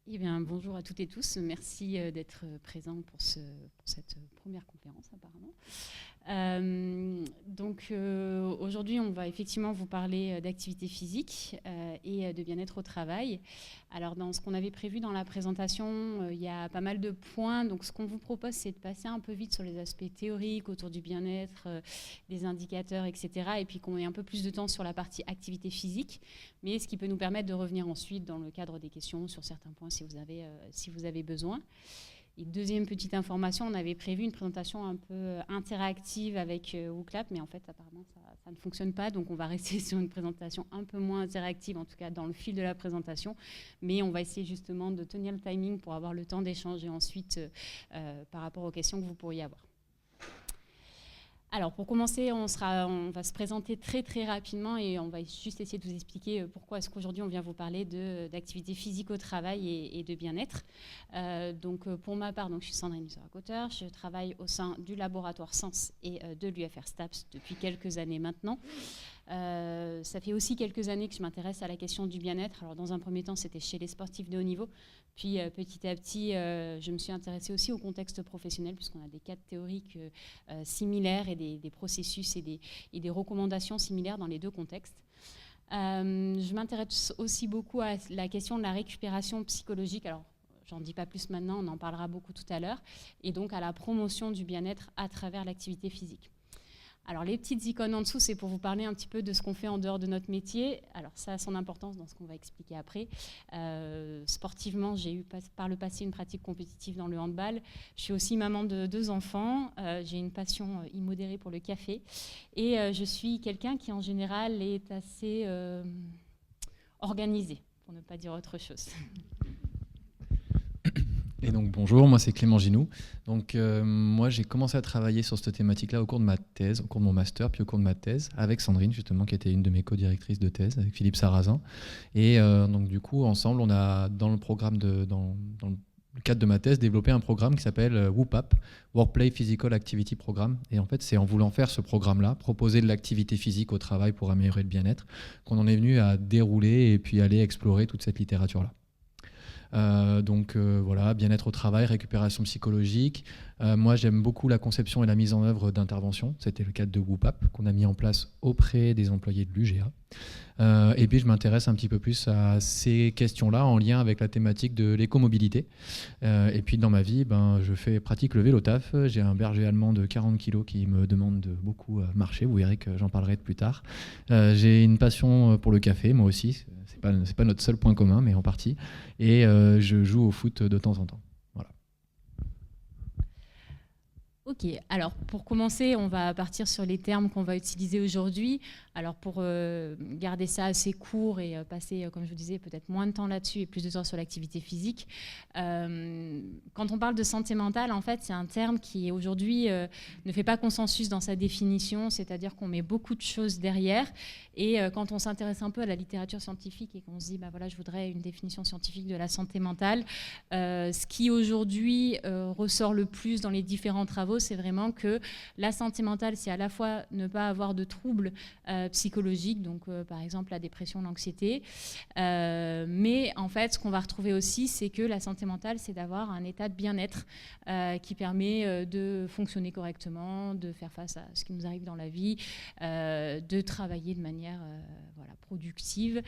Eh bien, bonjour à toutes et tous. Merci d'être présents pour cette première conférence, apparemment. Aujourd'hui, on va effectivement vous parler d'activité physique et de bien-être au travail. Alors, dans ce qu'on avait prévu dans la présentation, il y a pas mal de points. Donc, ce qu'on vous propose, c'est de passer un peu vite sur les aspects théoriques autour du bien-être, des indicateurs, etc. Et puis qu'on ait un peu plus de temps sur la partie activité physique, mais ce qui peut nous permettre de revenir ensuite dans le cadre des questions sur certains points si vous avez besoin. Et deuxième petite information, on avait prévu une présentation un peu interactive avec WooClap, mais en fait, apparemment, ça ne fonctionne pas. Donc, on va rester sur une présentation un peu moins interactive, en tout cas dans le fil de la présentation. Mais on va essayer justement de tenir le timing pour avoir le temps d'échanger ensuite par rapport aux questions que vous pourriez avoir. Alors, pour commencer, on va se présenter très très rapidement et on va juste essayer de vous expliquer pourquoi est-ce qu'aujourd'hui on vient vous parler d'activité physique au travail et de bien-être. Pour ma part, je suis Sandrine Musera-Cotter, je travaille au sein du laboratoire Sens et de l'UFR STAPS depuis quelques années maintenant. Ça fait aussi quelques années que je m'intéresse à la question du bien-être. Alors, dans un premier temps, c'était chez les sportifs de haut niveau. Puis, petit à petit, je me suis intéressée aussi au contexte professionnel, puisqu'on a des cadres théoriques similaires et des processus et des recommandations similaires dans les deux contextes. Je m'intéresse aussi beaucoup à la question de la récupération psychologique. Alors, j'en dis pas plus maintenant, on en parlera beaucoup tout à l'heure. Et donc, à la promotion du bien-être à travers l'activité physique. Alors, les petites icônes en dessous, c'est pour vous parler un petit peu de ce qu'on fait en dehors de notre métier. Alors, ça a son importance dans ce qu'on va expliquer après. Sportivement, j'ai eu par le passé une pratique compétitive dans le handball. Je suis aussi maman de 2 enfants. J'ai une passion immodérée pour le café. Et je suis quelqu'un qui, en général, est assez organisé, pour ne pas dire autre chose. Et donc bonjour, moi c'est Clément Ginoux. Donc moi j'ai commencé à travailler sur cette thématique-là au cours de ma thèse, au cours de mon master, puis au cours de ma thèse, avec Sandrine justement, qui était une de mes co-directrices de thèse, avec Philippe Sarrazin. Et donc du coup, ensemble, on a dans le programme dans le cadre de ma thèse, développé un programme qui s'appelle WOOPAP, Workplace Physical Activity Programme. Et en fait, c'est en voulant faire ce programme-là, proposer de l'activité physique au travail pour améliorer le bien-être, qu'on en est venu à dérouler et puis aller explorer toute cette littérature-là. Voilà, bien-être au travail, récupération psychologique. Moi, j'aime beaucoup la conception et la mise en œuvre d'interventions. C'était le cadre de WOOPAP qu'on a mis en place auprès des employés de l'UGA. Et puis, je m'intéresse un petit peu plus à ces questions-là en lien avec la thématique de l'écomobilité. Et puis, dans ma vie, je pratique le vélo taf. J'ai un berger allemand de 40 kg qui me demande de beaucoup marcher. Vous verrez que j'en parlerai plus tard. J'ai une passion pour le café, moi aussi. C'est pas notre seul point commun, mais en partie. Et je joue au foot de temps en temps. Voilà. Ok, alors pour commencer, on va partir sur les termes qu'on va utiliser aujourd'hui. Alors pour garder ça assez court et passer, comme je vous disais, peut-être moins de temps là-dessus et plus de temps sur l'activité physique. Quand on parle de santé mentale, en fait, c'est un terme qui aujourd'hui ne fait pas consensus dans sa définition, c'est-à-dire qu'on met beaucoup de choses derrière. Et quand on s'intéresse un peu à la littérature scientifique et qu'on se dit, voilà, je voudrais une définition scientifique de la santé mentale, ce qui aujourd'hui ressort le plus dans les différents travaux, c'est vraiment que la santé mentale, c'est à la fois ne pas avoir de troubles psychologiques, donc par exemple la dépression, l'anxiété, mais en fait, ce qu'on va retrouver aussi, c'est que la santé mentale, c'est d'avoir un état de bien-être qui permet de fonctionner correctement, de faire face à ce qui nous arrive dans la vie, de travailler de manière productive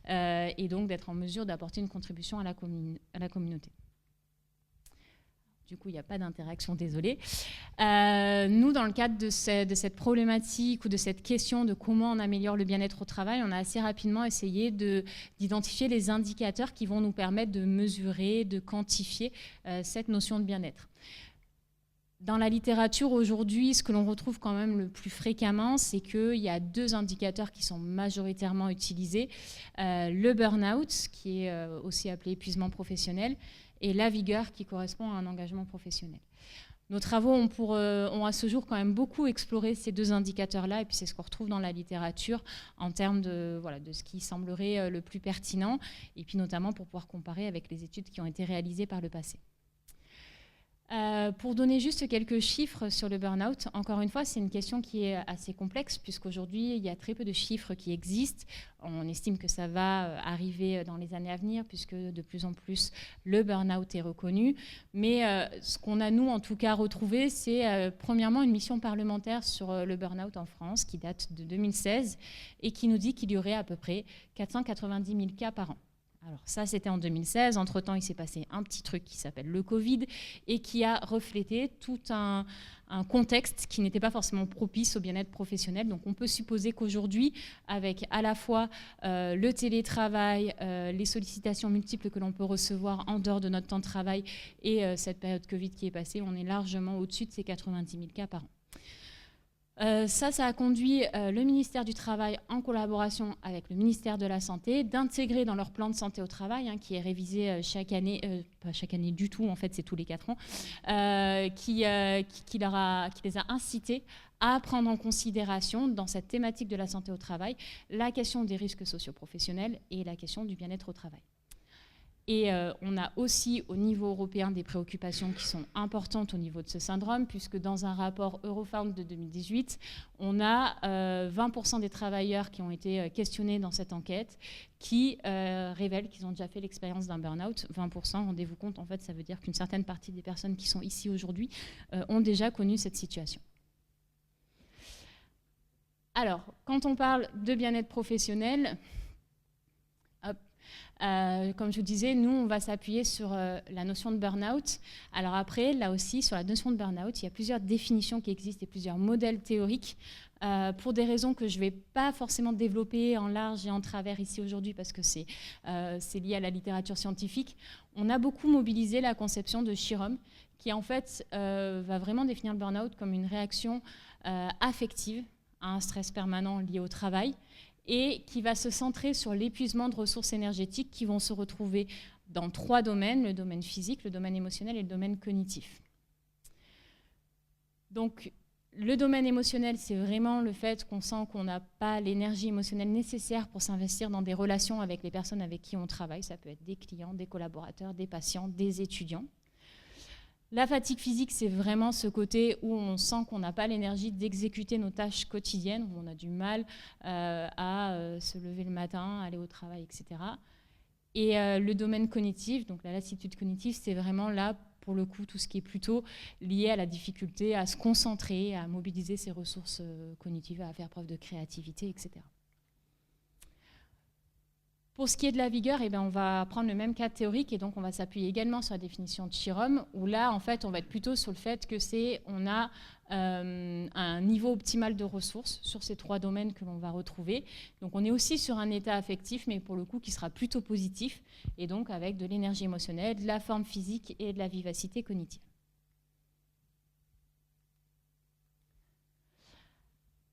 et donc d'être en mesure d'apporter une contribution à la communauté. Du coup, il n'y a pas d'interaction, désolée. Nous, dans le cadre de cette problématique ou de cette question de comment on améliore le bien-être au travail, on a assez rapidement essayé d'identifier les indicateurs qui vont nous permettre de mesurer, de quantifier cette notion de bien-être. Dans la littérature aujourd'hui, ce que l'on retrouve quand même le plus fréquemment, c'est qu'il y a 2 indicateurs qui sont majoritairement utilisés. Le burn-out, qui est aussi appelé épuisement professionnel, et la vigueur qui correspond à un engagement professionnel. Nos travaux ont à ce jour quand même beaucoup exploré ces 2 indicateurs-là, et puis c'est ce qu'on retrouve dans la littérature en termes de ce qui semblerait le plus pertinent, et puis notamment pour pouvoir comparer avec les études qui ont été réalisées par le passé. Pour donner juste quelques chiffres sur le burn-out, encore une fois, c'est une question qui est assez complexe puisqu'aujourd'hui, il y a très peu de chiffres qui existent. On estime que ça va arriver dans les années à venir puisque de plus en plus le burn-out est reconnu. Mais ce qu'on a, nous, en tout cas, retrouvé, c'est premièrement une mission parlementaire sur le burn-out en France qui date de 2016 et qui nous dit qu'il y aurait à peu près 490 000 cas par an. Alors ça, c'était en 2016. Entre-temps, il s'est passé un petit truc qui s'appelle le Covid et qui a reflété tout un contexte qui n'était pas forcément propice au bien-être professionnel. Donc on peut supposer qu'aujourd'hui, avec à la fois le télétravail, les sollicitations multiples que l'on peut recevoir en dehors de notre temps de travail et cette période Covid qui est passée, on est largement au-dessus de ces 90 000 cas par an. Ça a conduit le ministère du Travail, en collaboration avec le ministère de la Santé, d'intégrer dans leur plan de santé au travail, qui est révisé chaque année, pas chaque année du tout, en fait c'est tous les 4 ans, qui les a incités à prendre en considération, dans cette thématique de la santé au travail, la question des risques socio-professionnels et la question du bien-être au travail. Et on a aussi au niveau européen des préoccupations qui sont importantes au niveau de ce syndrome, puisque dans un rapport Eurofound de 2018, on a 20% des travailleurs qui ont été questionnés dans cette enquête qui révèlent qu'ils ont déjà fait l'expérience d'un burn-out. 20%, rendez-vous compte, en fait, ça veut dire qu'une certaine partie des personnes qui sont ici aujourd'hui ont déjà connu cette situation. Alors, quand on parle de bien-être professionnel, comme je vous disais, nous, on va s'appuyer sur la notion de burn-out. Alors après, là aussi, sur la notion de burn-out, il y a plusieurs définitions qui existent et plusieurs modèles théoriques pour des raisons que je ne vais pas forcément développer en large et en travers ici aujourd'hui parce que c'est lié à la littérature scientifique. On a beaucoup mobilisé la conception de Chirom qui, en fait, va vraiment définir le burn-out comme une réaction affective à un stress permanent lié au travail et qui va se centrer sur l'épuisement de ressources énergétiques qui vont se retrouver dans 3 domaines, le domaine physique, le domaine émotionnel et le domaine cognitif. Donc, le domaine émotionnel, c'est vraiment le fait qu'on sent qu'on n'a pas l'énergie émotionnelle nécessaire pour s'investir dans des relations avec les personnes avec qui on travaille. Ça peut être des clients, des collaborateurs, des patients, des étudiants. La fatigue physique, c'est vraiment ce côté où on sent qu'on n'a pas l'énergie d'exécuter nos tâches quotidiennes, où on a du mal à se lever le matin, aller au travail, etc. Et le domaine cognitif, donc la lassitude cognitive, c'est vraiment là, pour le coup, tout ce qui est plutôt lié à la difficulté à se concentrer, à mobiliser ses ressources cognitives, à faire preuve de créativité, etc. Pour ce qui est de la vigueur, eh bien, on va prendre le même cas théorique et donc on va s'appuyer également sur la définition de Chirom, où là, en fait, on va être plutôt sur le fait que on a un niveau optimal de ressources sur ces 3 domaines que l'on va retrouver. Donc on est aussi sur un état affectif, mais pour le coup qui sera plutôt positif, et donc avec de l'énergie émotionnelle, de la forme physique et de la vivacité cognitive.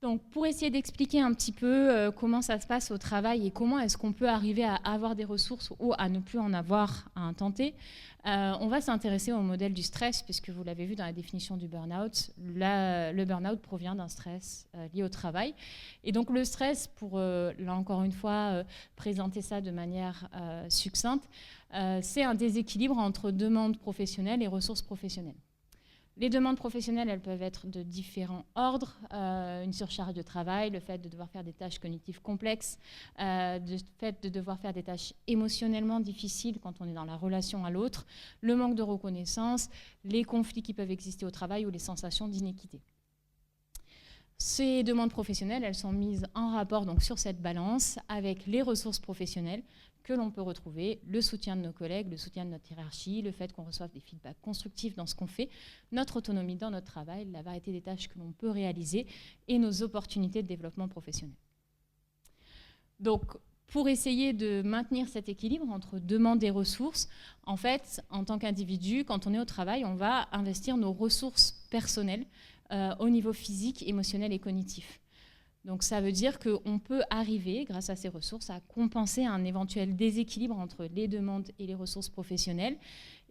Donc, pour essayer d'expliquer un petit peu comment ça se passe au travail et comment est-ce qu'on peut arriver à avoir des ressources ou à ne plus en avoir à un temps T, on va s'intéresser au modèle du stress, puisque vous l'avez vu dans la définition du burn-out. Le burn-out provient d'un stress lié au travail. Et donc, le stress, pour, là encore une fois, présenter ça de manière succincte, c'est un déséquilibre entre demandes professionnelles et ressources professionnelles. Les demandes professionnelles, elles peuvent être de différents ordres, une surcharge de travail, le fait de devoir faire des tâches cognitives complexes, le fait de devoir faire des tâches émotionnellement difficiles quand on est dans la relation à l'autre, le manque de reconnaissance, les conflits qui peuvent exister au travail ou les sensations d'inéquité. Ces demandes professionnelles, elles sont mises en rapport donc, sur cette balance avec les ressources professionnelles que l'on peut retrouver, le soutien de nos collègues, le soutien de notre hiérarchie, le fait qu'on reçoive des feedbacks constructifs dans ce qu'on fait, notre autonomie dans notre travail, la variété des tâches que l'on peut réaliser et nos opportunités de développement professionnel. Donc, pour essayer de maintenir cet équilibre entre demande et ressources, en fait, en tant qu'individu, quand on est au travail, on va investir nos ressources personnelles au niveau physique, émotionnel et cognitif. Donc ça veut dire qu'on peut arriver, grâce à ces ressources, à compenser un éventuel déséquilibre entre les demandes et les ressources professionnelles.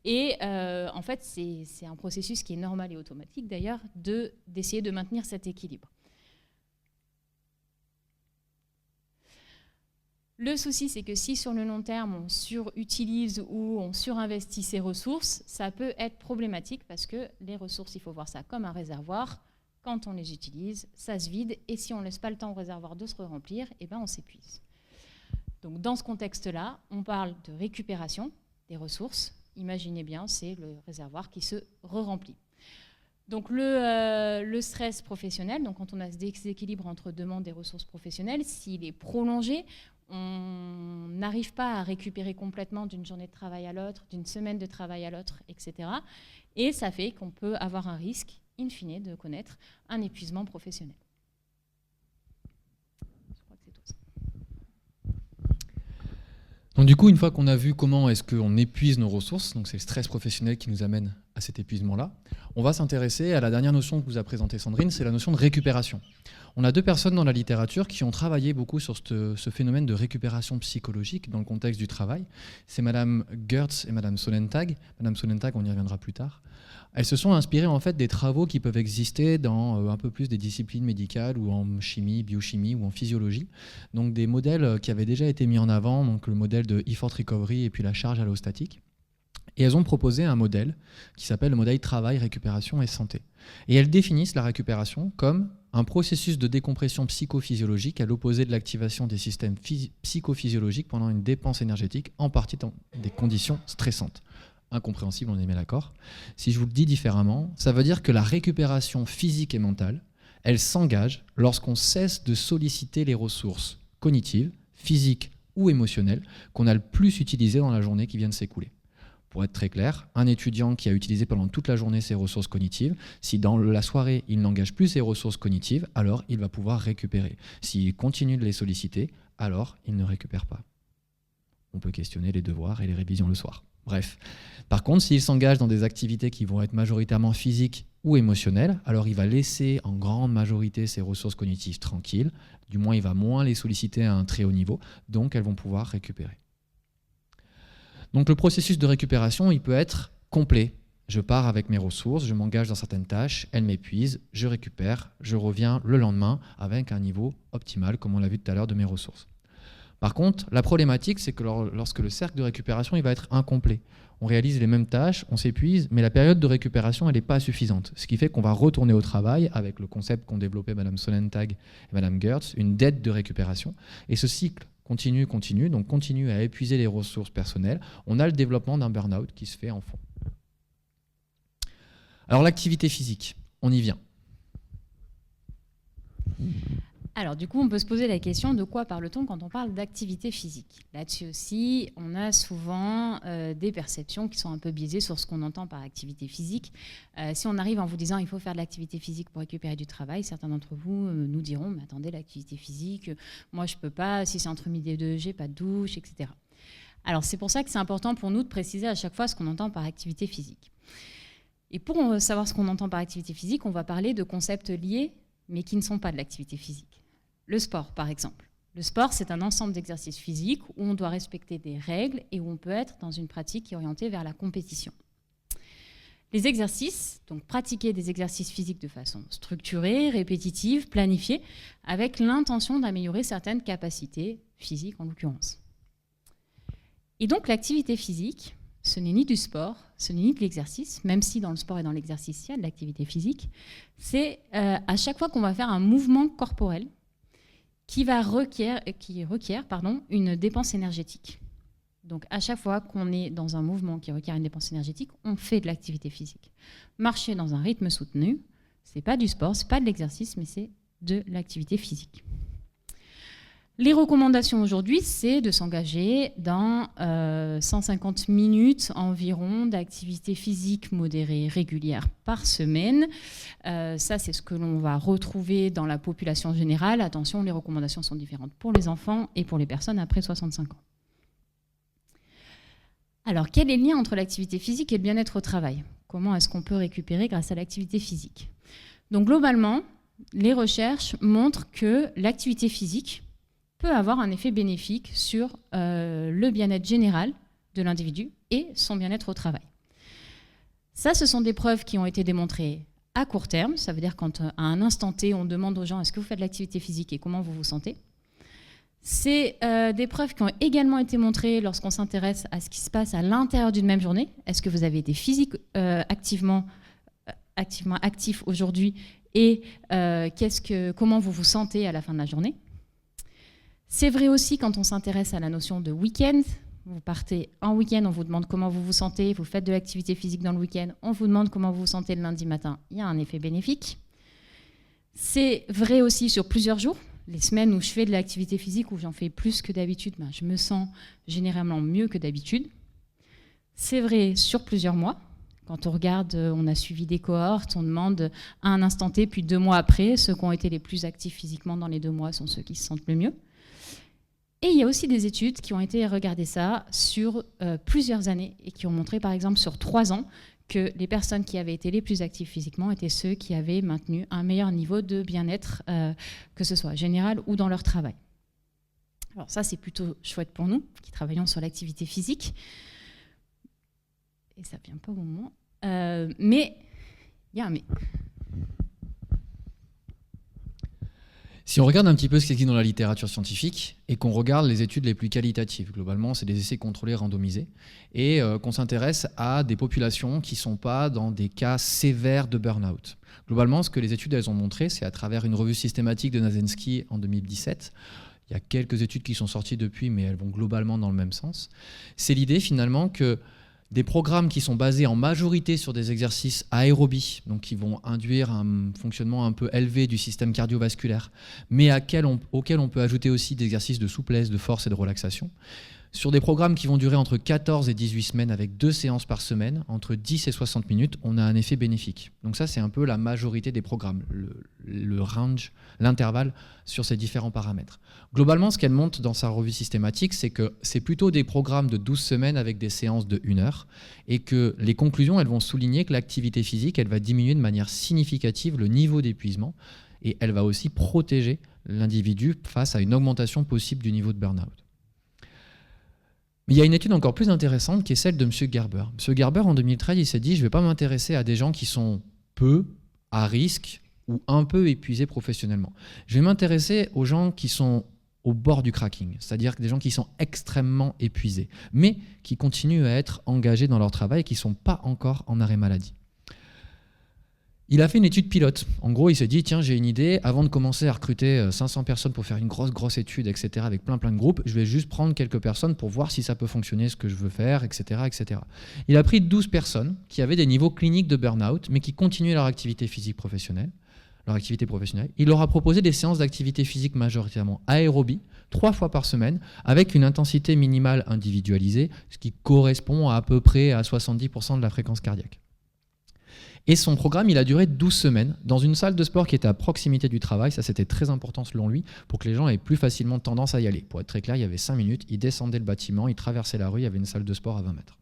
Et en fait, c'est un processus qui est normal et automatique d'ailleurs d'essayer de maintenir cet équilibre. Le souci, c'est que si sur le long terme, on surutilise ou on surinvestit ces ressources, ça peut être problématique parce que les ressources, il faut voir ça comme un réservoir. Quand on les utilise, ça se vide et si on ne laisse pas le temps au réservoir de se remplir, eh ben on s'épuise. Donc dans ce contexte-là, on parle de récupération des ressources. Imaginez bien, c'est le réservoir qui se re-remplit. Donc le stress professionnel, donc quand on a ce déséquilibre entre demande et ressources professionnelles, s'il est prolongé, on n'arrive pas à récupérer complètement d'une journée de travail à l'autre, d'une semaine de travail à l'autre, etc. Et ça fait qu'on peut avoir un risque, in fine, de connaître un épuisement professionnel. Je crois que c'est tout ça. Donc du coup, une fois qu'on a vu comment est-ce qu'on épuise nos ressources, donc c'est le stress professionnel qui nous amène à cet épuisement-là, on va s'intéresser à la dernière notion que vous a présentée Sandrine, c'est la notion de récupération. On a 2 personnes dans la littérature qui ont travaillé beaucoup sur ce phénomène de récupération psychologique dans le contexte du travail. C'est Madame Gertz et Madame Solentag. Madame Solentag, on y reviendra plus tard. Elles se sont inspirées en fait des travaux qui peuvent exister dans un peu plus des disciplines médicales ou en chimie, biochimie ou en physiologie. Donc des modèles qui avaient déjà été mis en avant, donc le modèle de effort recovery et puis la charge allostatique. Et elles ont proposé un modèle qui s'appelle le modèle travail, récupération et santé. Et elles définissent la récupération comme un processus de décompression psychophysiologique à l'opposé de l'activation des systèmes psychophysiologiques pendant une dépense énergétique, en partie dans des conditions stressantes. Incompréhensible, on est bien d'accord. Si je vous le dis différemment, ça veut dire que la récupération physique et mentale, elle s'engage lorsqu'on cesse de solliciter les ressources cognitives, physiques ou émotionnelles qu'on a le plus utilisées dans la journée qui vient de s'écouler. Pour être très clair, un étudiant qui a utilisé pendant toute la journée ses ressources cognitives, si dans la soirée il n'engage plus ses ressources cognitives, alors il va pouvoir récupérer. S'il continue de les solliciter, alors il ne récupère pas. On peut questionner les devoirs et les révisions le soir. Bref. Par contre, s'il s'engage dans des activités qui vont être majoritairement physiques ou émotionnelles, alors il va laisser en grande majorité ses ressources cognitives tranquilles, du moins il va moins les solliciter à un très haut niveau, donc elles vont pouvoir récupérer. Donc le processus de récupération, il peut être complet. Je pars avec mes ressources, je m'engage dans certaines tâches, elles m'épuisent, je récupère, je reviens le lendemain avec un niveau optimal, comme on l'a vu tout à l'heure, de mes ressources. Par contre, la problématique, c'est que lorsque le cercle de récupération il va être incomplet, on réalise les mêmes tâches, on s'épuise, mais la période de récupération, elle n'est pas suffisante. Ce qui fait qu'on va retourner au travail avec le concept qu'ont développé Mme Solentag et Mme Gertz, une dette de récupération. Et ce cycle continue, donc continue à épuiser les ressources personnelles. On a le développement d'un burn-out qui se fait en fond. Alors l'activité physique, on y vient. Alors du coup, on peut se poser la question de quoi parle-t-on quand on parle d'activité physique? Là-dessus aussi, on a souvent des perceptions qui sont un peu biaisées sur ce qu'on entend par activité physique. Si on arrive en vous disant il faut faire de l'activité physique pour récupérer du travail, certains d'entre vous nous diront mais attendez, l'activité physique, moi je peux pas, si c'est entre midi et 2, j'ai pas de douche, etc. Alors c'est pour ça que c'est important pour nous de préciser à chaque fois ce qu'on entend par activité physique. Et pour savoir ce qu'on entend par activité physique, on va parler de concepts liés mais qui ne sont pas de l'activité physique. Le sport, par exemple. Le sport, c'est un ensemble d'exercices physiques où on doit respecter des règles et où on peut être dans une pratique qui est orientée vers la compétition. Les exercices, donc pratiquer des exercices physiques de façon structurée, répétitive, planifiée, avec l'intention d'améliorer certaines capacités physiques en l'occurrence. Et donc l'activité physique, ce n'est ni du sport, ce n'est ni de l'exercice, même si dans le sport et dans l'exercice, il y a de l'activité physique. C'est à chaque fois qu'on va faire un mouvement corporel qui requiert une dépense énergétique. Donc à chaque fois qu'on est dans un mouvement qui requiert une dépense énergétique, on fait de l'activité physique. Marcher dans un rythme soutenu, ce n'est pas du sport, ce n'est pas de l'exercice, mais c'est de l'activité physique. Les recommandations aujourd'hui, c'est de s'engager dans 150 minutes environ d'activité physique modérée régulière par semaine. Ça, c'est ce que l'on va retrouver dans la population générale. Attention, les recommandations sont différentes pour les enfants et pour les personnes après 65 ans. Alors, quel est le lien entre l'activité physique et le bien-être au travail? Comment est-ce qu'on peut récupérer grâce à l'activité physique? Donc, globalement, les recherches montrent que l'activité physique peut avoir un effet bénéfique sur le bien-être général de l'individu et son bien-être au travail. Ça, ce sont des preuves qui ont été démontrées à court terme. Ça veut dire quand à un instant T, on demande aux gens « est-ce que vous faites de l'activité physique et comment vous vous sentez ?» C'est des preuves qui ont également été montrées lorsqu'on s'intéresse à ce qui se passe à l'intérieur d'une même journée. Est-ce que vous avez été activement actif aujourd'hui et comment vous vous sentez à la fin de la journée? C'est vrai aussi quand on s'intéresse à la notion de week-end. Vous partez en week-end, on vous demande comment vous vous sentez, vous faites de l'activité physique dans le week-end, on vous demande comment vous vous sentez le lundi matin, il y a un effet bénéfique. C'est vrai aussi sur plusieurs jours. Les semaines où je fais de l'activité physique, où j'en fais plus que d'habitude, je me sens généralement mieux que d'habitude. C'est vrai sur plusieurs mois. Quand on regarde, on a suivi des cohortes, on demande à un instant T, puis 2 mois après, ceux qui ont été les plus actifs physiquement dans les 2 mois sont ceux qui se sentent le mieux. Et il y a aussi des études qui ont été regardées ça sur plusieurs années et qui ont montré, par exemple, sur 3 ans, que les personnes qui avaient été les plus actives physiquement étaient ceux qui avaient maintenu un meilleur niveau de bien-être, que ce soit général ou dans leur travail. Alors ça, c'est plutôt chouette pour nous, qui travaillons sur l'activité physique. Et ça ne vient pas au moment. Mais, il y a un mais. Si on regarde un petit peu ce qui est dit dans la littérature scientifique et qu'on regarde les études les plus qualitatives, globalement, c'est des essais contrôlés randomisés, et qu'on s'intéresse à des populations qui ne sont pas dans des cas sévères de burn-out. Globalement, ce que les études elles ont montré, c'est à travers une revue systématique de Nazensky en 2017, il y a quelques études qui sont sorties depuis, mais elles vont globalement dans le même sens, c'est l'idée finalement que des programmes qui sont basés en majorité sur des exercices aérobies, donc qui vont induire un fonctionnement un peu élevé du système cardiovasculaire, mais auxquels on peut ajouter aussi des exercices de souplesse, de force et de relaxation, sur des programmes qui vont durer entre 14 et 18 semaines avec 2 séances par semaine, entre 10 et 60 minutes, on a un effet bénéfique. Donc ça, c'est un peu la majorité des programmes, le range, l'intervalle sur ces différents paramètres. Globalement, ce qu'elle montre dans sa revue systématique, c'est que c'est plutôt des programmes de 12 semaines avec des séances de 1 heure et que les conclusions, elles vont souligner que l'activité physique, elle va diminuer de manière significative le niveau d'épuisement et elle va aussi protéger l'individu face à une augmentation possible du niveau de burn-out. Mais il y a une étude encore plus intéressante qui est celle de M. Gerber. M. Gerber, en 2013, il s'est dit « je ne vais pas m'intéresser à des gens qui sont peu à risque ou un peu épuisés professionnellement. Je vais m'intéresser aux gens qui sont au bord du cracking, c'est-à-dire des gens qui sont extrêmement épuisés, mais qui continuent à être engagés dans leur travail et qui ne sont pas encore en arrêt maladie. » Il a fait une étude pilote. En gros, il s'est dit, tiens, j'ai une idée, avant de commencer à recruter 500 personnes pour faire une grosse étude, etc., avec plein de groupes, je vais juste prendre quelques personnes pour voir si ça peut fonctionner, ce que je veux faire, etc., etc. Il a pris 12 personnes qui avaient des niveaux cliniques de burn-out, mais qui continuaient leur activité physique professionnelle, Il leur a proposé des séances d'activité physique majoritairement aérobie, 3 fois par semaine, avec une intensité minimale individualisée, ce qui correspond à peu près à 70% de la fréquence cardiaque. Et son programme, il a duré 12 semaines dans une salle de sport qui était à proximité du travail. Ça, c'était très important selon lui pour que les gens aient plus facilement tendance à y aller. Pour être très clair, il y avait 5 minutes, il descendait le bâtiment, il traversait la rue, il y avait une salle de sport à 20 mètres.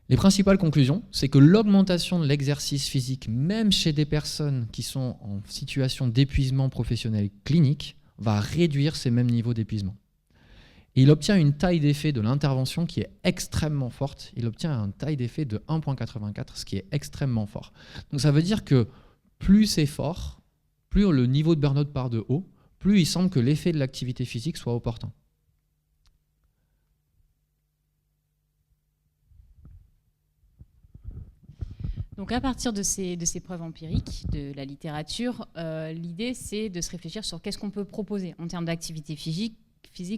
Les principales conclusions, c'est que l'augmentation de l'exercice physique, même chez des personnes qui sont en situation d'épuisement professionnel clinique, va réduire ces mêmes niveaux d'épuisement. Et il obtient une taille d'effet de l'intervention qui est extrêmement forte. Il obtient une taille d'effet de 1,84, ce qui est extrêmement fort. Donc ça veut dire que plus c'est fort, plus le niveau de burn-out part de haut, plus il semble que l'effet de l'activité physique soit opportun. Donc à partir de ces preuves empiriques, de la littérature, l'idée c'est de se réfléchir sur qu'est-ce qu'on peut proposer en termes d'activité physique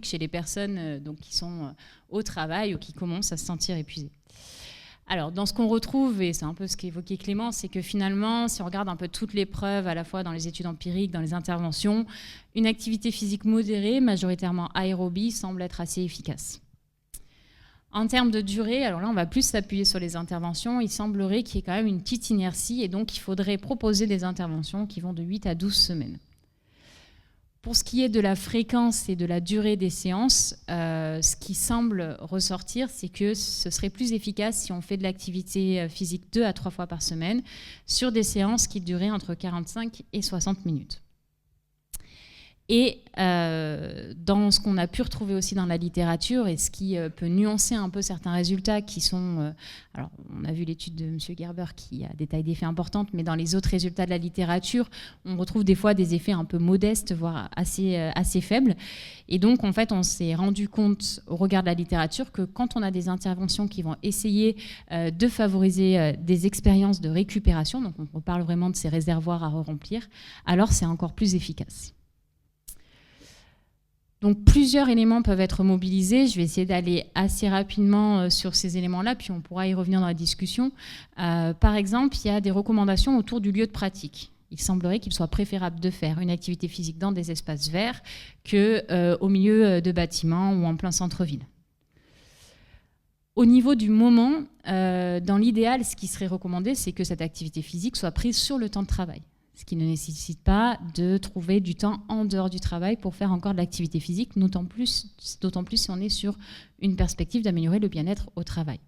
chez les personnes qui sont au travail ou qui commencent à se sentir épuisées. Alors, dans ce qu'on retrouve, et c'est un peu ce qu'évoquait Clément, c'est que finalement, si on regarde un peu toutes les preuves, à la fois dans les études empiriques, dans les interventions, une activité physique modérée, majoritairement aérobie, semble être assez efficace. En termes de durée, alors là, on va plus s'appuyer sur les interventions. Il semblerait qu'il y ait quand même une petite inertie et donc il faudrait proposer des interventions qui vont de 8 à 12 semaines. Pour ce qui est de la fréquence et de la durée des séances, ce qui semble ressortir, c'est que ce serait plus efficace si on fait de l'activité physique 2 à 3 fois par semaine sur des séances qui dureraient entre 45 et 60 minutes. Et dans ce qu'on a pu retrouver aussi dans la littérature, et ce qui peut nuancer un peu certains résultats qui sont... alors, on a vu l'étude de M. Gerber qui a détaillé des faits importants, mais dans les autres résultats de la littérature, on retrouve des fois des effets un peu modestes, voire assez faibles. Et donc, en fait, on s'est rendu compte, au regard de la littérature, que quand on a des interventions qui vont essayer de favoriser des expériences de récupération, donc on parle vraiment de ces réservoirs à remplir, alors c'est encore plus efficace. Donc plusieurs éléments peuvent être mobilisés. Je vais essayer d'aller assez rapidement sur ces éléments-là, puis on pourra y revenir dans la discussion. Par exemple, il y a des recommandations autour du lieu de pratique. Il semblerait qu'il soit préférable de faire une activité physique dans des espaces verts qu'au milieu de bâtiments ou en plein centre-ville. Au niveau du moment, dans l'idéal, ce qui serait recommandé, c'est que cette activité physique soit prise sur le temps de travail, ce qui ne nécessite pas de trouver du temps en dehors du travail pour faire encore de l'activité physique, d'autant plus si on est sur une perspective d'améliorer le bien-être au travail.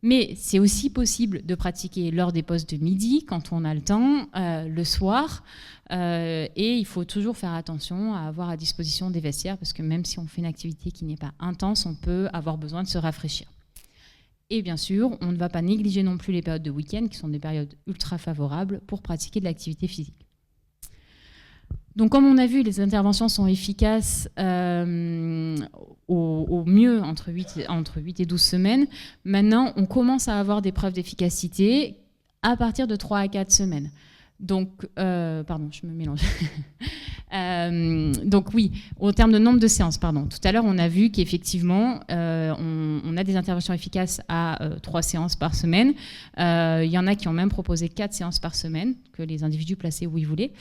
Mais c'est aussi possible de pratiquer lors des pauses de midi, quand on a le temps, le soir, et il faut toujours faire attention à avoir à disposition des vestiaires, parce que même si on fait une activité qui n'est pas intense, on peut avoir besoin de se rafraîchir. Et bien sûr, on ne va pas négliger non plus les périodes de week-end, qui sont des périodes ultra favorables pour pratiquer de l'activité physique. Donc, comme on a vu, les interventions sont efficaces au mieux entre 8 et 12 semaines. Maintenant, on commence à avoir des preuves d'efficacité à partir de 3 à 4 semaines. Donc, pardon, je me mélange. Donc oui, au terme de nombre de séances, pardon. Tout à l'heure, on a vu qu'effectivement, on a des interventions efficaces à 3 séances par semaine. Il y en a qui ont même proposé 4 séances par semaine, que les individus plaçaient où ils voulaient.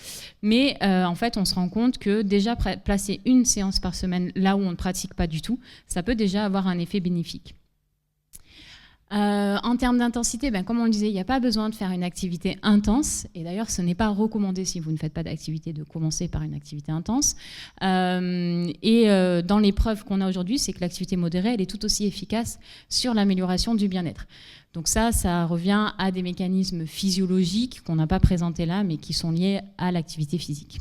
Mais en fait, on se rend compte que déjà placer une séance par semaine là où on ne pratique pas du tout, ça peut déjà avoir un effet bénéfique. En termes d'intensité, comme on le disait, il n'y a pas besoin de faire une activité intense. Et d'ailleurs, ce n'est pas recommandé si vous ne faites pas d'activité de commencer par une activité intense. Dans les preuves qu'on a aujourd'hui, c'est que l'activité modérée, elle est tout aussi efficace sur l'amélioration du bien-être. Donc ça revient à des mécanismes physiologiques qu'on n'a pas présentés là, mais qui sont liés à l'activité physique.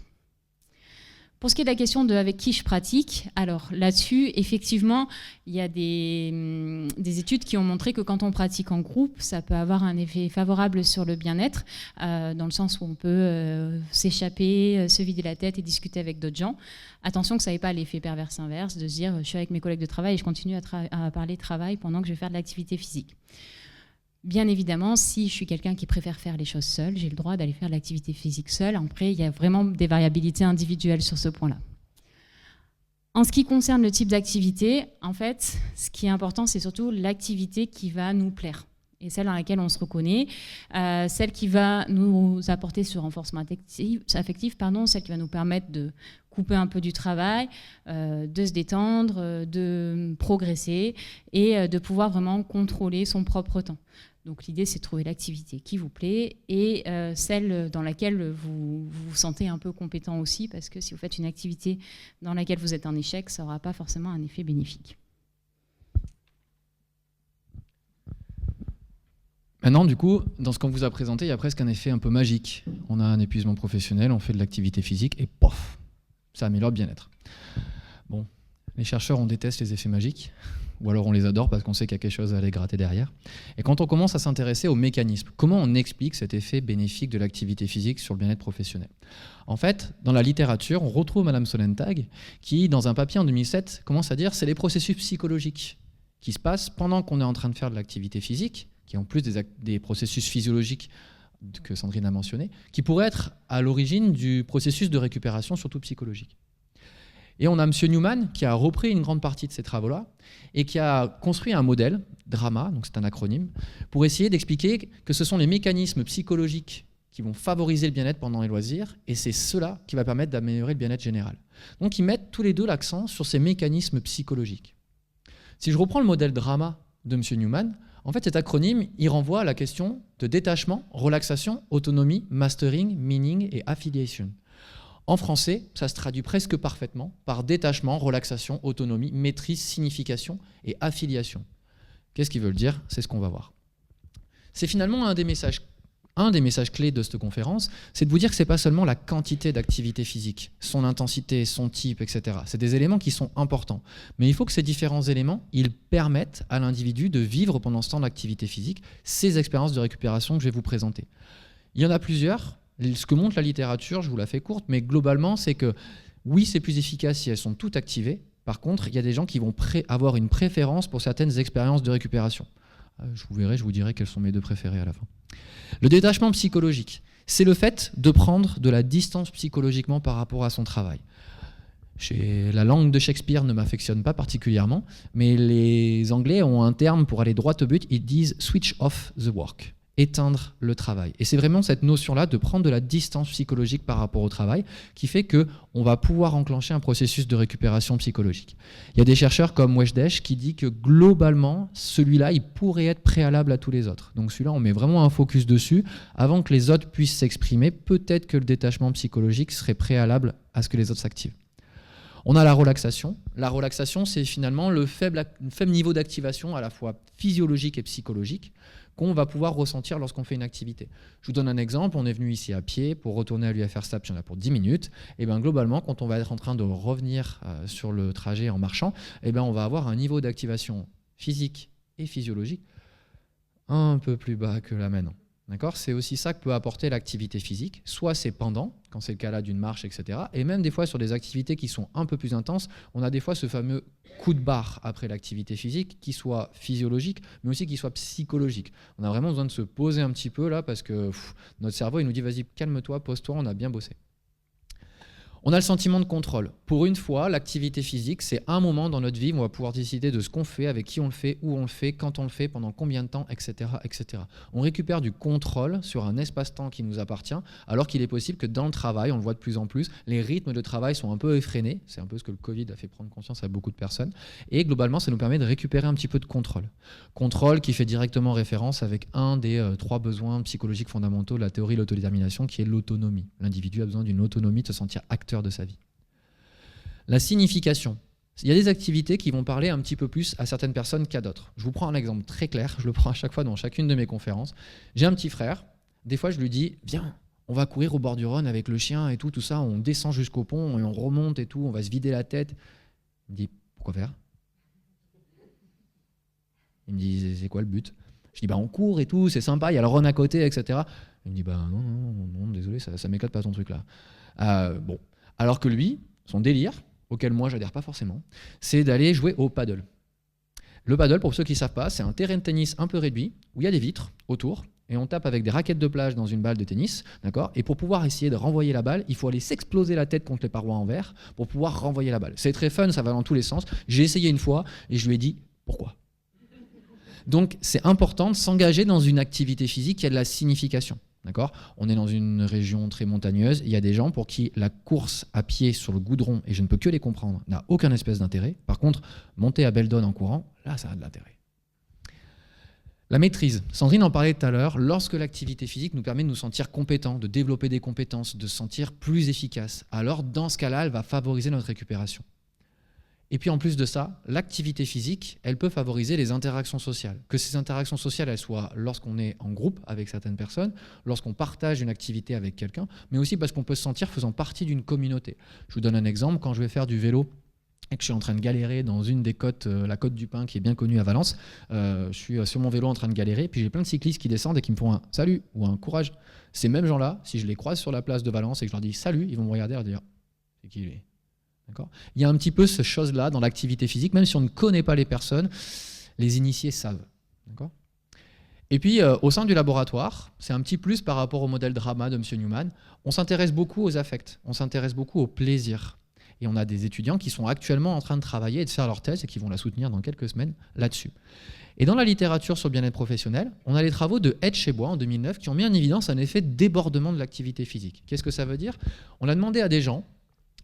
Pour ce qui est de la question de avec qui je pratique, alors là-dessus, effectivement, il y a des études qui ont montré que quand on pratique en groupe, ça peut avoir un effet favorable sur le bien-être, dans le sens où on peut s'échapper, se vider la tête et discuter avec d'autres gens. Attention que ça n'ait pas l'effet pervers inverse de se dire je suis avec mes collègues de travail et je continue à parler travail pendant que je vais faire de l'activité physique. Bien évidemment, si je suis quelqu'un qui préfère faire les choses seul, j'ai le droit d'aller faire de l'activité physique seul. Après, il y a vraiment des variabilités individuelles sur ce point-là. En ce qui concerne le type d'activité, en fait, ce qui est important, c'est surtout l'activité qui va nous plaire et celle dans laquelle on se reconnaît, celle qui va nous apporter ce renforcement affectif, celle qui va nous permettre de couper un peu du travail, de se détendre, de progresser et de pouvoir vraiment contrôler son propre temps. Donc l'idée, c'est de trouver l'activité qui vous plaît et celle dans laquelle vous vous sentez un peu compétent aussi, parce que si vous faites une activité dans laquelle vous êtes en échec, ça n'aura pas forcément un effet bénéfique. Maintenant, du coup, dans ce qu'on vous a présenté, il y a presque un effet un peu magique. On a un épuisement professionnel, on fait de l'activité physique et pof, ça améliore le bien-être. Bon, les chercheurs, on déteste les effets magiques. Ou alors on les adore parce qu'on sait qu'il y a quelque chose à aller gratter derrière. Et quand on commence à s'intéresser aux mécanismes, comment on explique cet effet bénéfique de l'activité physique sur le bien-être professionnel? En fait, dans la littérature, on retrouve Madame Solentag qui, dans un papier en 2007, commence à dire que c'est les processus psychologiques qui se passent pendant qu'on est en train de faire de l'activité physique, qui en plus des processus physiologiques que Sandrine a mentionné, qui pourraient être à l'origine du processus de récupération, surtout psychologique. Et on a M. Newman qui a repris une grande partie de ces travaux-là et qui a construit un modèle, DRAMA, donc c'est un acronyme, pour essayer d'expliquer que ce sont les mécanismes psychologiques qui vont favoriser le bien-être pendant les loisirs et c'est cela qui va permettre d'améliorer le bien-être général. Donc ils mettent tous les deux l'accent sur ces mécanismes psychologiques. Si je reprends le modèle DRAMA de M. Newman, en fait cet acronyme, il renvoie à la question de détachement, relaxation, autonomie, mastering, meaning et affiliation. En français, ça se traduit presque parfaitement par détachement, relaxation, autonomie, maîtrise, signification et affiliation. Qu'est-ce qu'ils veulent dire? C'est ce qu'on va voir. C'est finalement un des messages Un des messages clés de cette conférence, c'est de vous dire que ce n'est pas seulement la quantité d'activité physique, son intensité, son type, etc. C'est des éléments qui sont importants. Mais il faut que ces différents éléments, ils permettent à l'individu de vivre pendant ce temps d'activité physique ces expériences de récupération que je vais vous présenter. Il y en a plusieurs. Ce que montre la littérature, je vous la fais courte, mais globalement, c'est que oui, c'est plus efficace si elles sont toutes activées. Par contre, il y a des gens qui vont avoir une préférence pour certaines expériences de récupération. Je vous dirai quelles sont mes deux préférées à la fin. Le détachement psychologique, c'est le fait de prendre de la distance psychologiquement par rapport à son travail. La langue de Shakespeare ne m'affectionne pas particulièrement, mais les Anglais ont un terme pour aller droit au but, ils disent « switch off the work ». Éteindre le travail. Et c'est vraiment cette notion-là de prendre de la distance psychologique par rapport au travail qui fait qu'on va pouvoir enclencher un processus de récupération psychologique. Il y a des chercheurs comme Weshdesh qui dit que globalement, celui-là, il pourrait être préalable à tous les autres. Donc celui-là, on met vraiment un focus dessus. Avant que les autres puissent s'exprimer, peut-être que le détachement psychologique serait préalable à ce que les autres s'activent. On a la relaxation. La relaxation, c'est finalement le faible niveau d'activation à la fois physiologique et psychologique qu'on va pouvoir ressentir lorsqu'on fait une activité. Je vous donne un exemple, on est venu ici à pied, pour retourner à l'UFR STAPS, il y en a pour 10 minutes, et bien globalement, quand on va être en train de revenir sur le trajet en marchant, et bien on va avoir un niveau d'activation physique et physiologique un peu plus bas que là maintenant. D'accord ? C'est aussi ça que peut apporter l'activité physique, soit c'est pendant, quand c'est le cas là d'une marche, etc. Et même des fois sur des activités qui sont un peu plus intenses, on a des fois ce fameux coup de barre après l'activité physique, qui soit physiologique, mais aussi qui soit psychologique. On a vraiment besoin de se poser un petit peu là, parce que notre cerveau il nous dit vas-y calme-toi, pose-toi, on a bien bossé. On a le sentiment de contrôle. Pour une fois, l'activité physique, c'est un moment dans notre vie où on va pouvoir décider de ce qu'on fait, avec qui on le fait, où on le fait, quand on le fait, pendant combien de temps, etc., etc. On récupère du contrôle sur un espace-temps qui nous appartient, alors qu'il est possible que dans le travail, on le voit de plus en plus, les rythmes de travail sont un peu effrénés. C'est un peu ce que le Covid a fait prendre conscience à beaucoup de personnes. Et globalement, ça nous permet de récupérer un petit peu de contrôle. Contrôle qui fait directement référence avec un des 3 besoins psychologiques fondamentaux de la théorie de l'autodétermination, qui est l'autonomie. L'individu a besoin d'une autonomie, de se sentir acteur de sa vie. La signification. Il y a des activités qui vont parler un petit peu plus à certaines personnes qu'à d'autres. Je vous prends un exemple très clair, je le prends à chaque fois dans chacune de mes conférences. J'ai un petit frère, des fois je lui dis « Viens, on va courir au bord du Rhône avec le chien et tout ça, on descend jusqu'au pont et on remonte et tout, on va se vider la tête. » Il me dit « Pourquoi faire ?» Il me dit « C'est quoi le but ?» Je dis « On court et tout, c'est sympa, il y a le Rhône à côté, etc. » Il me dit « Non, désolé, ça m'éclate pas ton truc là. » Bon. Alors que lui, son délire, auquel moi j'adhère pas forcément, c'est d'aller jouer au paddle. Le paddle, pour ceux qui ne savent pas, c'est un terrain de tennis un peu réduit, où il y a des vitres autour, et on tape avec des raquettes de plage dans une balle de tennis, d'accord ? Et pour pouvoir essayer de renvoyer la balle, il faut aller s'exploser la tête contre les parois en verre pour pouvoir renvoyer la balle. C'est très fun, ça va dans tous les sens. J'ai essayé une fois, et je lui ai dit « Pourquoi ?» Donc c'est important de s'engager dans une activité physique qui a de la signification. D'accord ? On est dans une région très montagneuse. Il y a des gens pour qui la course à pied sur le goudron, et je ne peux que les comprendre, n'a aucun espèce d'intérêt. Par contre, monter à Beldon en courant, là, ça a de l'intérêt. La maîtrise. Sandrine en parlait tout à l'heure. Lorsque l'activité physique nous permet de nous sentir compétents, de développer des compétences, de se sentir plus efficace, alors dans ce cas-là, elle va favoriser notre récupération. Et puis en plus de ça, l'activité physique, elle peut favoriser les interactions sociales. Que ces interactions sociales, elles soient lorsqu'on est en groupe avec certaines personnes, lorsqu'on partage une activité avec quelqu'un, mais aussi parce qu'on peut se sentir faisant partie d'une communauté. Je vous donne un exemple, quand je vais faire du vélo et que je suis en train de galérer dans une des côtes, la côte du Pin qui est bien connue à Valence, je suis sur mon vélo en train de galérer, puis j'ai plein de cyclistes qui descendent et qui me font un « salut » ou un « courage ». Ces mêmes gens-là, si je les croise sur la place de Valence et que je leur dis « salut », ils vont me regarder et dire « c'est qui il est ?» D'accord ? Il y a un petit peu ce chose-là dans l'activité physique, même si on ne connaît pas les personnes, les initiés savent. D'accord ? Et puis, au sein du laboratoire, c'est un petit plus par rapport au modèle drama de M. Newman, on s'intéresse beaucoup aux affects, on s'intéresse beaucoup au plaisir. Et on a des étudiants qui sont actuellement en train de travailler et de faire leur thèse et qui vont la soutenir dans quelques semaines là-dessus. Et dans la littérature sur le bien-être professionnel, on a les travaux de Hedge-Bois en 2009 qui ont mis en évidence un effet de débordement de l'activité physique. Qu'est-ce que ça veut dire ? On a demandé à des gens,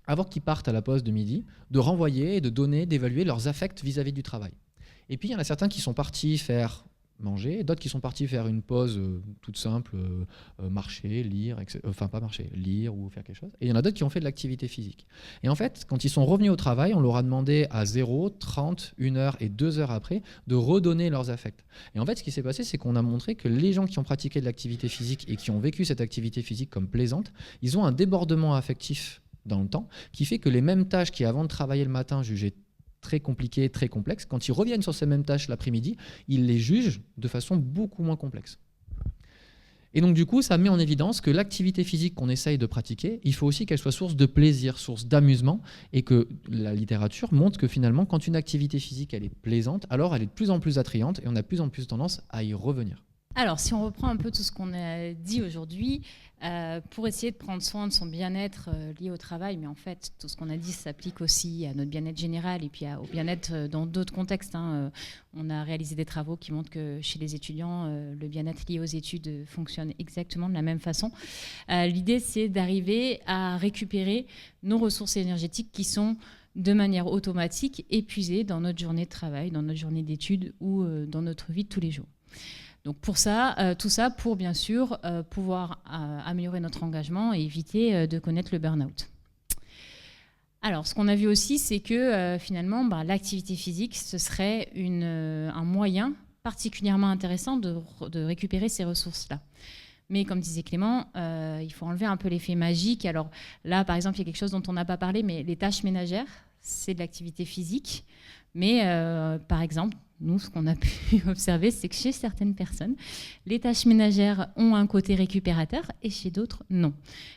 avant qu'ils partent à la pause de midi, de renvoyer et de donner, d'évaluer leurs affects vis-à-vis du travail. Et puis, il y en a certains qui sont partis faire manger, et d'autres qui sont partis faire une pause toute simple, marcher, lire, enfin pas marcher, lire ou faire quelque chose. Et il y en a d'autres qui ont fait de l'activité physique. Et en fait, quand ils sont revenus au travail, on leur a demandé à 0, 30, 1 heure et 2 heures après de redonner leurs affects. Et en fait, ce qui s'est passé, c'est qu'on a montré que les gens qui ont pratiqué de l'activité physique et qui ont vécu cette activité physique comme plaisante, ils ont un débordement affectif dans le temps qui fait que les mêmes tâches qui, avant de travailler le matin, jugeaient très compliquées, très complexes, quand ils reviennent sur ces mêmes tâches l'après-midi, ils les jugent de façon beaucoup moins complexe. Et donc du coup, ça met en évidence que l'activité physique qu'on essaye de pratiquer, il faut aussi qu'elle soit source de plaisir, source d'amusement, et que la littérature montre que finalement, quand une activité physique elle est plaisante, alors elle est de plus en plus attrayante et on a de plus en plus tendance à y revenir. Alors, si on reprend un peu tout ce qu'on a dit aujourd'hui, pour essayer de prendre soin de son bien-être lié au travail, mais en fait, tout ce qu'on a dit s'applique aussi à notre bien-être général et puis au bien-être dans d'autres contextes. On a réalisé des travaux qui montrent que chez les étudiants, le bien-être lié aux études fonctionne exactement de la même façon. L'idée, c'est d'arriver à récupérer nos ressources énergétiques qui sont de manière automatique épuisées dans notre journée de travail, dans notre journée d'études ou dans notre vie de tous les jours. Donc pour ça, tout ça pour bien sûr pouvoir améliorer notre engagement et éviter de connaître le burn-out. Alors ce qu'on a vu aussi, c'est que finalement l'activité physique, ce serait un moyen particulièrement intéressant de récupérer ces ressources-là. Mais comme disait Clément, il faut enlever un peu l'effet magique. Alors là, par exemple, il y a quelque chose dont on n'a pas parlé, mais les tâches ménagères, c'est de l'activité physique. Mais par exemple, nous, ce qu'on a pu observer, c'est que chez certaines personnes, les tâches ménagères ont un côté récupérateur et chez d'autres, non.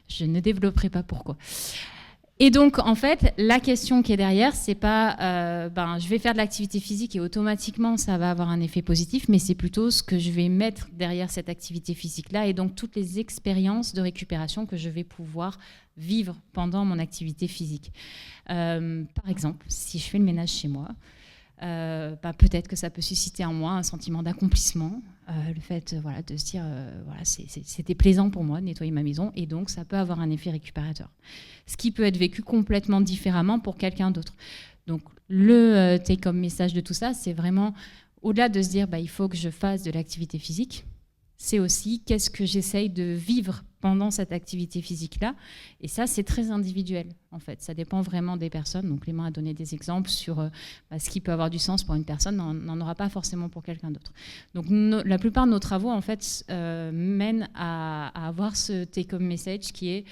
Je ne développerai pas pourquoi. Et donc, en fait, la question qui est derrière, c'est pas je vais faire de l'activité physique et automatiquement, ça va avoir un effet positif, mais c'est plutôt ce que je vais mettre derrière cette activité physique-là et donc toutes les expériences de récupération que je vais pouvoir vivre pendant mon activité physique. Par exemple, si je fais le ménage chez moi, peut-être que ça peut susciter en moi un sentiment d'accomplissement, le fait de se dire c'était plaisant pour moi de nettoyer ma maison et donc ça peut avoir un effet récupérateur. Ce qui peut être vécu complètement différemment pour quelqu'un d'autre. Donc le take-home message de tout ça, c'est vraiment au-delà de se dire il faut que je fasse de l'activité physique, c'est aussi qu'est-ce que j'essaye de vivre pendant cette activité physique-là. Et ça, c'est très individuel, en fait. Ça dépend vraiment des personnes. Donc, Clément a donné des exemples sur ce qui peut avoir du sens pour une personne, n'en aura pas forcément pour quelqu'un d'autre. Donc, la plupart de nos travaux, en fait, mènent à avoir ce take-home message qui est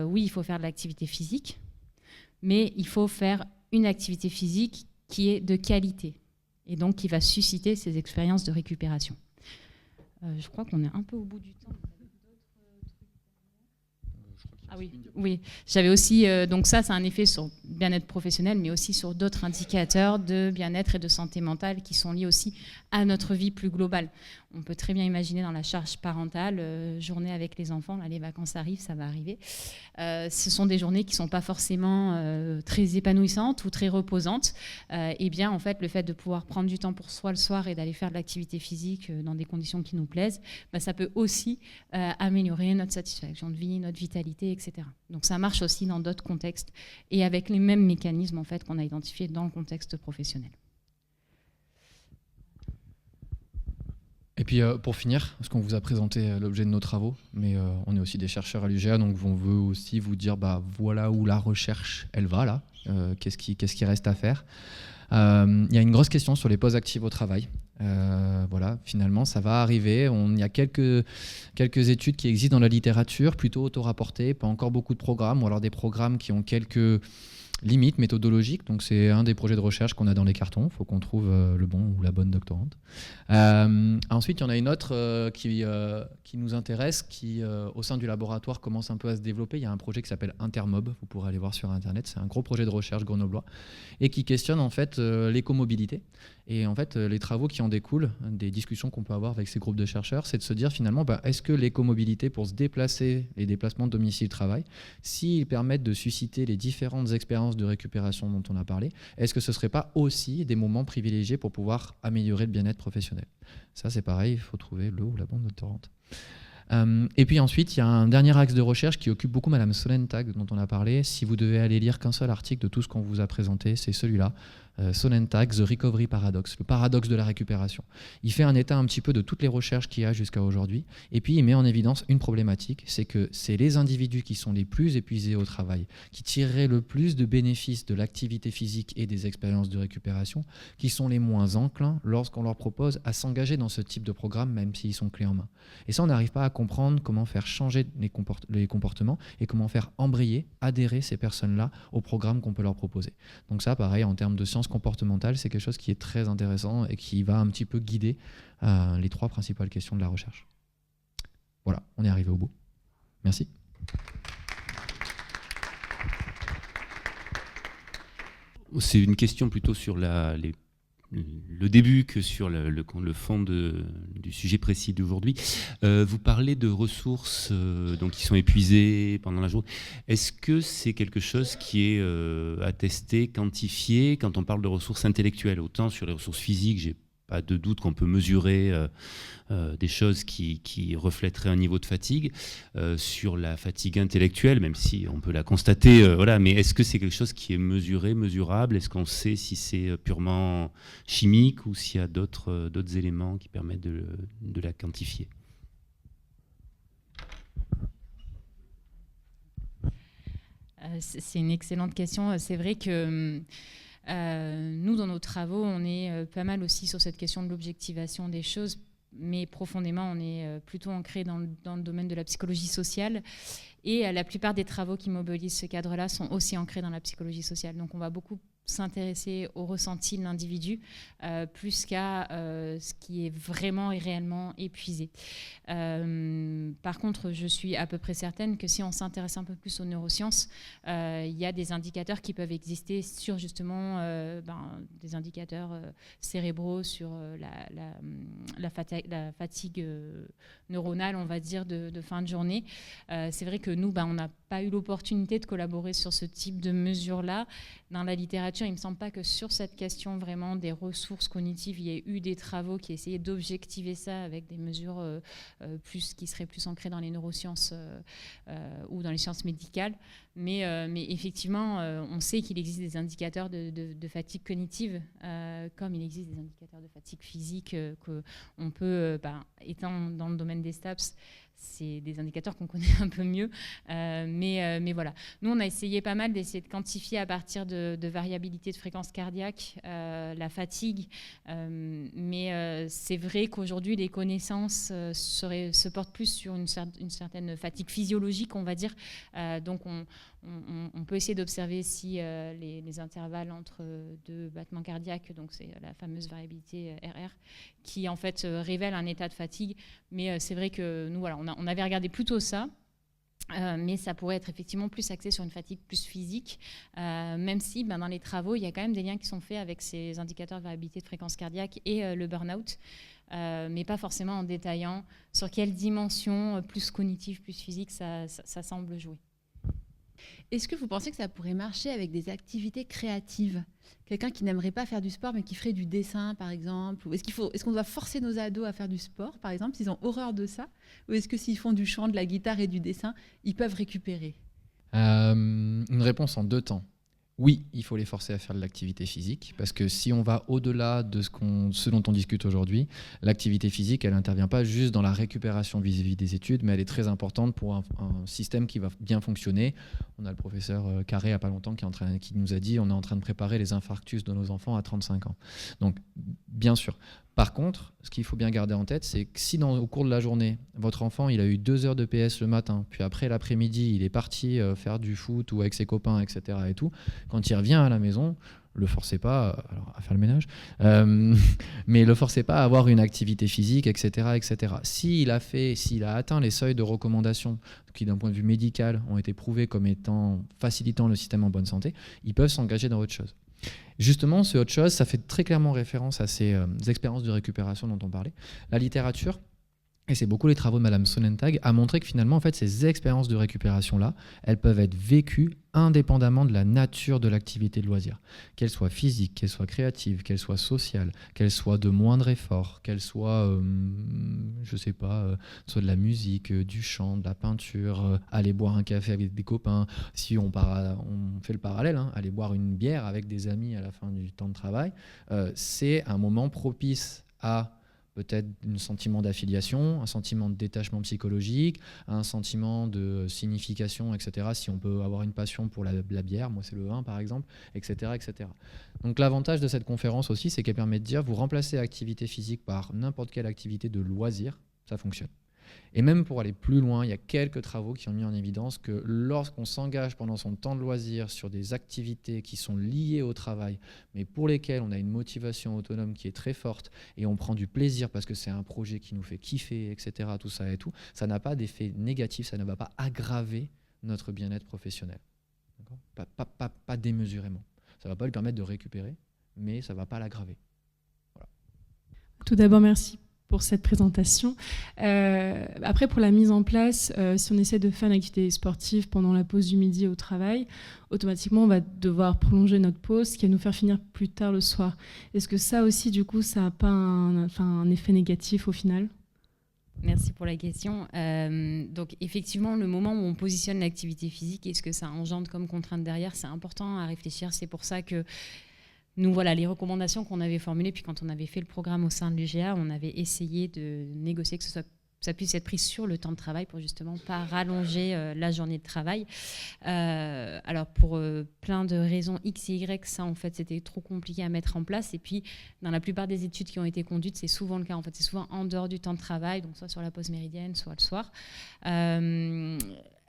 oui, il faut faire de l'activité physique, mais il faut faire une activité physique qui est de qualité et donc qui va susciter ces expériences de récupération. Je crois qu'on est un peu au bout du temps. Ah oui. J'avais aussi, donc ça, c'est un effet sur le bien-être professionnel, mais aussi sur d'autres indicateurs de bien-être et de santé mentale qui sont liés aussi à notre vie plus globale. On peut très bien imaginer dans la charge parentale, journée avec les enfants, là, les vacances arrivent, ça va arriver. Ce sont des journées qui ne sont pas forcément très épanouissantes ou très reposantes. Et bien, en fait, le fait de pouvoir prendre du temps pour soi le soir et d'aller faire de l'activité physique dans des conditions qui nous plaisent, ça peut aussi améliorer notre satisfaction de vie, notre vitalité, etc. Donc ça marche aussi dans d'autres contextes et avec les mêmes mécanismes en fait, qu'on a identifiés dans le contexte professionnel. Et puis pour finir, parce qu'on vous a présenté l'objet de nos travaux, mais on est aussi des chercheurs à l'UGA, donc on veut aussi vous dire voilà où la recherche elle va là, qu'est-ce qui reste à faire. Il y a une grosse question sur les pauses actives au travail. Finalement, ça va arriver. Il y a quelques études qui existent dans la littérature, plutôt auto-rapportées, pas encore beaucoup de programmes, ou alors des programmes qui ont quelques limites méthodologiques. Donc c'est un des projets de recherche qu'on a dans les cartons. Il faut qu'on trouve le bon ou la bonne doctorante. Ensuite, il y en a une autre qui nous intéresse, qui au sein du laboratoire commence un peu à se développer. Il y a un projet qui s'appelle Intermob, vous pourrez aller voir sur Internet. C'est un gros projet de recherche grenoblois et qui questionne en fait l'écomobilité. Et en fait, les travaux qui en découlent, des discussions qu'on peut avoir avec ces groupes de chercheurs, c'est de se dire finalement, est-ce que l'écomobilité pour se déplacer, les déplacements de domicile-travail, s'ils permettent de susciter les différentes expériences de récupération dont on a parlé, est-ce que ce ne serait pas aussi des moments privilégiés pour pouvoir améliorer le bien-être professionnel ? Ça, c'est pareil, il faut trouver le ou la bonne doctorante. Et puis ensuite, il y a un dernier axe de recherche qui occupe beaucoup Madame Sonentag, dont on a parlé. Si vous devez aller lire qu'un seul article de tout ce qu'on vous a présenté, c'est celui-là. Sonentag, The Recovery Paradox, le paradoxe de la récupération. Il fait un état un petit peu de toutes les recherches qu'il y a jusqu'à aujourd'hui, et puis il met en évidence une problématique, c'est que c'est les individus qui sont les plus épuisés au travail, qui tireraient le plus de bénéfices de l'activité physique et des expériences de récupération, qui sont les moins enclins lorsqu'on leur propose à s'engager dans ce type de programme, même s'ils sont clés en main. Et ça, on n'arrive pas à comprendre comment faire changer les comportements et comment faire embrayer, adhérer ces personnes-là au programme qu'on peut leur proposer. Donc ça, pareil, en termes de sciences comportementales, c'est quelque chose qui est très intéressant et qui va un petit peu guider les 3 principales questions de la recherche. Voilà, on est arrivé au bout. Merci. C'est une question plutôt sur le début que sur le fond du sujet précis d'aujourd'hui. Vous parlez de ressources donc qui sont épuisées pendant la journée. Est-ce que c'est quelque chose qui est attesté, quantifié quand on parle de ressources intellectuelles? Autant sur les ressources physiques, j'ai pas de doute qu'on peut mesurer des choses qui reflèteraient un niveau de fatigue. Sur la fatigue intellectuelle, même si on peut la constater, voilà, mais est-ce que c'est quelque chose qui est mesuré, mesurable? Est-ce qu'on sait si c'est purement chimique ou s'il y a d'autres éléments qui permettent de la quantifier? C'est une excellente question. C'est vrai que nous, dans nos travaux, on est pas mal aussi sur cette question de l'objectivation des choses, mais profondément, on est plutôt ancré dans le domaine de la psychologie sociale. Et la plupart des travaux qui mobilisent ce cadre-là sont aussi ancrés dans la psychologie sociale. Donc, on va beaucoup s'intéresser au ressenti de l'individu plus qu'à ce qui est vraiment et réellement épuisé. Par contre, je suis à peu près certaine que si on s'intéresse un peu plus aux neurosciences, il y a des indicateurs qui peuvent exister sur justement des indicateurs cérébraux sur la fatigue neuronale, on va dire, de fin de journée. C'est vrai que nous, on n'a pas eu l'opportunité de collaborer sur ce type de mesures-là. Dans la littérature, il ne me semble pas que sur cette question vraiment des ressources cognitives, il y ait eu des travaux qui essayaient d'objectiver ça avec des mesures qui seraient plus ancrées dans les neurosciences ou dans les sciences médicales. Mais effectivement, on sait qu'il existe des indicateurs de fatigue cognitive, comme il existe des indicateurs de fatigue physique qu'on peut, étant dans le domaine des STAPS, c'est des indicateurs qu'on connaît un peu mieux. Mais voilà. Nous, on a essayé pas mal d'essayer de quantifier à partir de variabilité de fréquence cardiaque la fatigue. Mais c'est vrai qu'aujourd'hui, les connaissances se portent plus sur une certaine fatigue physiologique, on va dire. Donc, on peut essayer d'observer si les intervalles entre 2 battements cardiaques, donc c'est la fameuse variabilité RR, qui en fait révèle un état de fatigue. Mais c'est vrai que nous, voilà, on avait regardé plutôt ça. Mais ça pourrait être effectivement plus axé sur une fatigue plus physique, même si dans les travaux, il y a quand même des liens qui sont faits avec ces indicateurs de variabilité de fréquence cardiaque et le burn-out, mais pas forcément en détaillant sur quelle dimension plus cognitive, plus physique ça semble jouer. Est-ce que vous pensez que ça pourrait marcher avec des activités créatives? Quelqu'un qui n'aimerait pas faire du sport, mais qui ferait du dessin, par exemple? Ou est-ce qu'on doit forcer nos ados à faire du sport, par exemple, s'ils ont horreur de ça? Ou est-ce que s'ils font du chant, de la guitare et du dessin, ils peuvent récupérer? Une réponse en 2 temps. Oui, il faut les forcer à faire de l'activité physique, parce que si on va au-delà de ce dont on discute aujourd'hui, l'activité physique, elle n'intervient pas juste dans la récupération vis-à-vis des études, mais elle est très importante pour un système qui va bien fonctionner. On a le professeur Carré, il n'y a pas longtemps, qui nous a dit on est en train de préparer les infarctus de nos enfants à 35 ans. Donc, bien sûr. Par contre, ce qu'il faut bien garder en tête, c'est que si au cours de la journée, votre enfant il a eu 2 heures de PS le matin, puis après l'après-midi, il est parti faire du foot ou avec ses copains, etc. et tout, quand il revient à la maison, le forcez pas à faire le ménage, mais le forcez pas à avoir une activité physique, etc. etc. S'il a atteint les seuils de recommandation qui, d'un point de vue médical, ont été prouvés comme étant facilitant le système en bonne santé, ils peuvent s'engager dans autre chose. Justement, ce autre chose, ça fait très clairement référence à ces expériences de récupération dont on parlait. La littérature et c'est beaucoup les travaux de Madame Sonnentag, a montré que finalement, en fait, ces expériences de récupération-là, elles peuvent être vécues indépendamment de la nature de l'activité de loisir. Qu'elle soit physique, qu'elle soit créative, qu'elle soit sociale, qu'elle soit de moindre effort, qu'elle soit, je sais pas, soit de la musique, du chant, de la peinture, aller boire un café avec des copains. Si on fait le parallèle, hein, aller boire une bière avec des amis à la fin du temps de travail, c'est un moment propice à peut-être un sentiment d'affiliation, un sentiment de détachement psychologique, un sentiment de signification, etc. Si on peut avoir une passion pour la bière, moi c'est le vin par exemple, etc., etc. Donc l'avantage de cette conférence aussi, c'est qu'elle permet de dire, vous remplacez l'activité physique par n'importe quelle activité de loisir, ça fonctionne. Et même pour aller plus loin, il y a quelques travaux qui ont mis en évidence que lorsqu'on s'engage pendant son temps de loisir sur des activités qui sont liées au travail, mais pour lesquelles on a une motivation autonome qui est très forte et on prend du plaisir parce que c'est un projet qui nous fait kiffer, etc., tout ça et tout, ça n'a pas d'effet négatif, ça ne va pas aggraver notre bien-être professionnel. Pas démesurément. Ça ne va pas lui permettre de récupérer, mais ça ne va pas l'aggraver. Voilà. Tout d'abord, merci pour cette présentation. Après, pour la mise en place, si on essaie de faire une activité sportive pendant la pause du midi au travail, automatiquement, on va devoir prolonger notre pause, ce qui va nous faire finir plus tard le soir. Est-ce que ça aussi, du coup, ça n'a pas un effet négatif au final ? Merci pour la question. Donc effectivement, le moment où on positionne l'activité physique et ce que ça engendre comme contrainte derrière, c'est important à réfléchir. C'est pour ça que nous, voilà, les recommandations qu'on avait formulées, puis quand on avait fait le programme au sein de l'UGA, on avait essayé de négocier que ça puisse être pris sur le temps de travail pour justement pas rallonger la journée de travail. Alors pour plein de raisons X et Y, ça en fait c'était trop compliqué à mettre en place. Et puis dans la plupart des études qui ont été conduites, c'est souvent le cas. En fait, c'est souvent en dehors du temps de travail, donc soit sur la pause méridienne, soit le soir.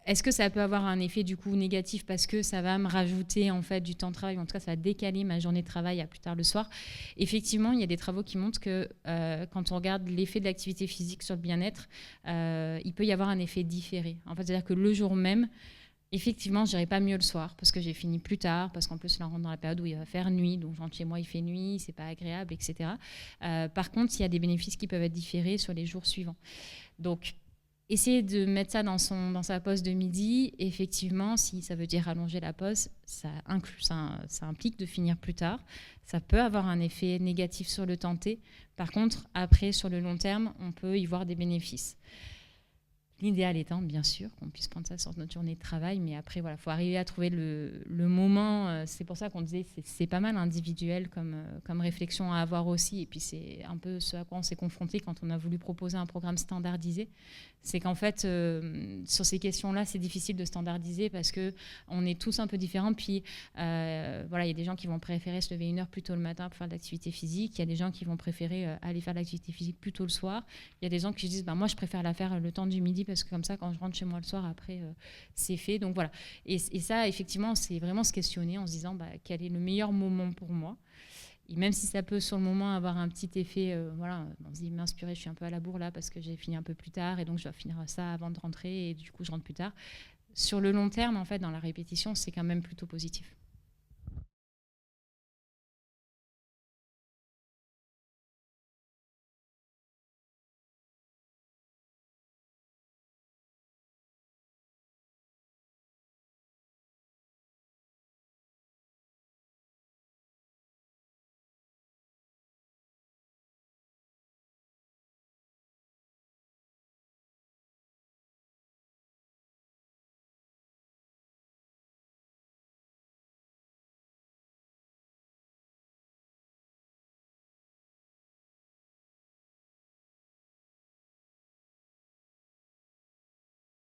Est-ce que ça peut avoir un effet du coup négatif parce que ça va me rajouter en fait du temps de travail, en tout cas ça va décaler ma journée de travail à plus tard le soir? Effectivement, il y a des travaux qui montrent que quand on regarde l'effet de l'activité physique sur le bien-être, il peut y avoir un effet différé. En fait, c'est-à-dire que le jour même, effectivement, je n'irai pas mieux le soir parce que j'ai fini plus tard, parce qu'en plus là on rentre dans la période où il va faire nuit, donc je rentre chez moi, il fait nuit, c'est pas agréable, etc. Par contre, il y a des bénéfices qui peuvent être différés sur les jours suivants. Donc essayer de mettre ça dans sa pause de midi, effectivement, si ça veut dire allonger la pause, ça implique de finir plus tard. Ça peut avoir un effet négatif sur le temps T. Par contre, après, sur le long terme, on peut y voir des bénéfices. L'idéal étant, bien sûr, qu'on puisse prendre ça sur notre journée de travail, mais après, voilà, faut arriver à trouver le moment. C'est pour ça qu'on disait c'est pas mal individuel comme réflexion à avoir aussi. Et puis, c'est un peu ce à quoi on s'est confronté quand on a voulu proposer un programme standardisé. C'est qu'en fait, sur ces questions-là, c'est difficile de standardiser parce qu'on est tous un peu différents. Puis, voilà, il y a des gens qui vont préférer se lever 1 heure plus tôt le matin pour faire de l'activité physique. Il y a des gens qui vont préférer aller faire de l'activité physique plus tôt le soir. Il y a des gens qui se disent moi, je préfère la faire le temps du midi parce que comme ça, quand je rentre chez moi le soir, après, c'est fait. Donc voilà. Et ça, effectivement, c'est vraiment se questionner en se disant quel est le meilleur moment pour moi. Et même si ça peut sur le moment avoir un petit effet, voilà, on se dit m'inspirer, je suis un peu à la bourre là parce que j'ai fini un peu plus tard et donc je dois finir ça avant de rentrer et du coup je rentre plus tard. Sur le long terme, en fait, dans la répétition, c'est quand même plutôt positif.